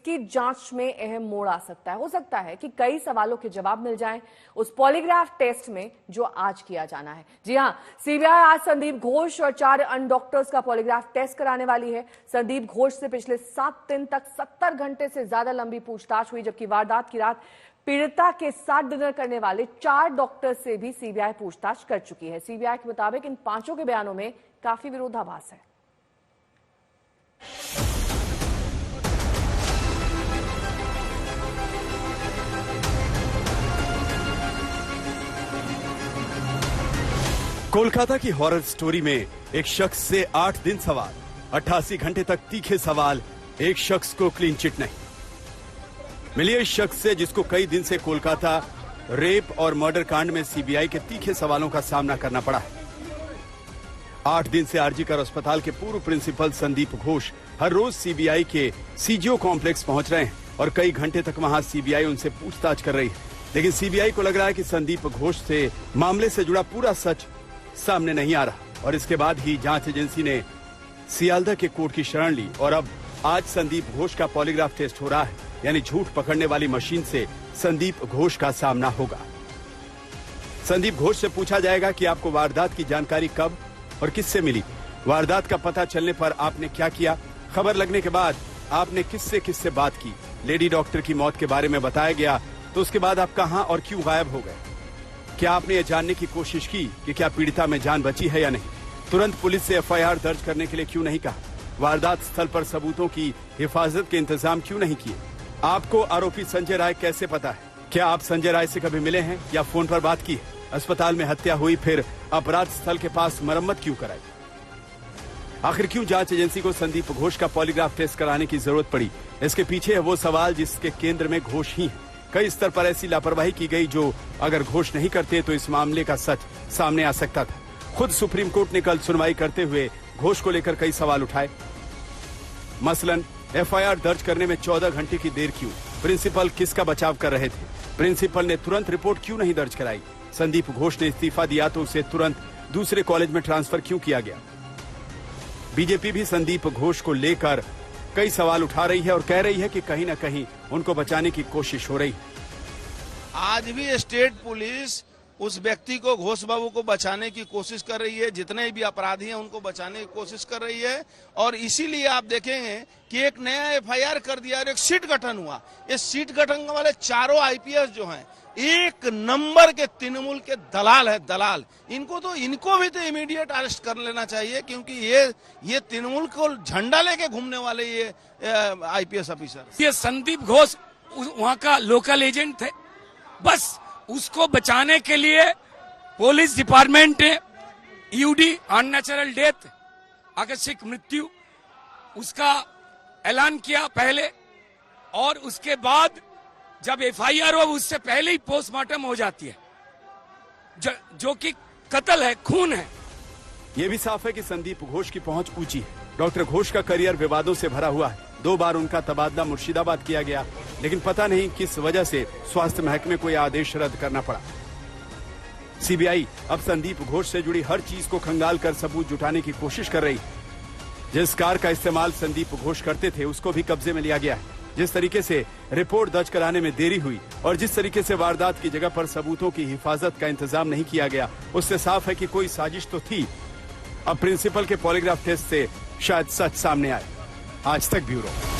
इसकी जांच में अहम मोड़ आ सकता है। हो सकता है कि कई सवालों के जवाब मिल जाएं उस पॉलीग्राफ टेस्ट में जो आज किया जाना है। जी हां, सीबीआई आज संदीप घोष और 4 अन्य डॉक्टर्स का पॉलीग्राफ टेस्ट कराने वाली है। संदीप घोष से पिछले 7 दिन तक 70 घंटे से ज्यादा लंबी पूछताछ हुई, जबकि वारदात की रात पीड़िता के साथ डिनर करने वाले 4 डॉक्टर से भी सीबीआई पूछताछ कर चुकी है। सीबीआई के मुताबिक इन 5 के बयानों में काफी विरोधाभास है। कोलकाता की हॉरर स्टोरी में एक शख्स से 8 दिन सवाल, 88 घंटे तक तीखे सवाल, एक शख्स को क्लीन चिट नहीं मिली। इस शख्स से जिसको कई दिन से कोलकाता रेप और मर्डर कांड में सीबीआई के तीखे सवालों का सामना करना पड़ा है। 8 दिन से आरजी कर अस्पताल के पूर्व प्रिंसिपल संदीप घोष हर रोज सीबीआई के सीजीओ कॉम्प्लेक्स पहुंच रहे हैं और कई घंटे तक वहां सीबीआई उनसे पूछताछ कर रही है। लेकिन सीबीआई को लग रहा है कि संदीप घोष से मामले से जुड़ा पूरा सच सामने नहीं आ रहा और इसके बाद ही जांच एजेंसी ने सियालदह के कोर्ट की शरण ली और अब आज संदीप घोष का पॉलीग्राफ टेस्ट हो रहा है, यानी झूठ पकड़ने वाली मशीन से संदीप घोष का सामना होगा। संदीप घोष से पूछा जाएगा कि आपको वारदात की जानकारी कब और किससे मिली, वारदात का पता चलने पर आपने क्या किया, खबर लगने के बाद आपने किससे बात की, लेडी डॉक्टर की मौत के बारे में बताया गया तो उसके बाद आप कहां और क्यों गायब हो गए, क्या आपने यह जानने की कोशिश की कि क्या पीड़िता में जान बची है या नहीं, तुरंत पुलिस से एफआईआर दर्ज करने के लिए क्यों नहीं कहा, वारदात स्थल पर सबूतों की हिफाजत के इंतजाम क्यों नहीं किए, आपको आरोपी संजय राय कैसे पता है, क्या आप संजय राय से कभी मिले हैं या फोन पर बात की है, अस्पताल में हत्या हुई फिर अपराध स्थल के पास मरम्मत क्यों कराई, आखिर क्यों जांच एजेंसी को संदीप घोष का पॉलीग्राफ टेस्ट कराने की जरूरत पड़ी। इसके पीछे है वो सवाल जिसके केंद्र में घोष ही है। कई स्तर पर ऐसी लापरवाही की गई जो अगर घोष नहीं करते तो इस मामले का सच सामने आ सकता था। खुद सुप्रीम कोर्ट ने कल सुनवाई करते हुए घोष को लेकर कई सवाल उठाए। मसलन एफआईआर दर्ज करने में 14 घंटे की देर क्यों, प्रिंसिपल किसका बचाव कर रहे थे, प्रिंसिपल ने तुरंत रिपोर्ट क्यों नहीं दर्ज कराई, संदीप घोष ने इस्तीफा दिया तो उसे तुरंत दूसरे कॉलेज में ट्रांसफर क्यों किया गया। बीजेपी भी संदीप घोष को लेकर कई सवाल उठा रही है और कह रही है कि कहीं न कहीं उनको बचाने की कोशिश हो रही है। आज भी स्टेट पुलिस उस व्यक्ति को, घोष बाबू को बचाने की कोशिश कर रही है, जितने भी अपराधी हैं उनको बचाने की कोशिश कर रही है और इसीलिए आप देखेंगे कि एक नया एफआईआर कर दिया और एक सीट गठन हुआ। इस सीट गठन वाले चारों आईपीएस जो हैं एक नंबर के तृणमूल के दलाल है, दलाल। इनको भी तो इमीडिएट अरेस्ट कर लेना चाहिए क्योंकि ये तृणमूल को झंडा लेके घूमने वाले ये आईपीएस ऑफिसर। ये संदीप घोष वहाँ का लोकल एजेंट थे, बस उसको बचाने के लिए पुलिस डिपार्टमेंट ने ईयूडी अननेचुरल डेथ, आकस्मिक मृत्यु, उसका ऐलान किया पहले और उसके बाद जब एफआईआर हो उससे पहले ही पोस्टमार्टम हो जाती है, जो कि कत्ल है, खून है। ये भी साफ है कि संदीप घोष की पहुंच ऊंची है। डॉक्टर घोष का करियर विवादों से भरा हुआ है। 2 बार उनका तबादला मुर्शिदाबाद किया गया, लेकिन पता नहीं किस वजह से स्वास्थ्य महकमे को यह आदेश रद्द करना पड़ा। सीबीआई अब संदीप घोष से जुड़ी हर चीज को खंगाल कर सबूत जुटाने की कोशिश कर रही है। जिस कार का इस्तेमाल संदीप घोष करते थे उसको भी कब्जे में लिया गया है। जिस तरीके से रिपोर्ट दर्ज कराने में देरी हुई और जिस तरीके से वारदात की जगह पर सबूतों की हिफाजत का इंतजाम नहीं किया गया, उससे साफ है कि कोई साजिश तो थी। अब प्रिंसिपल के पॉलीग्राफ टेस्ट से शायद सच सामने आए। आज तक ब्यूरो।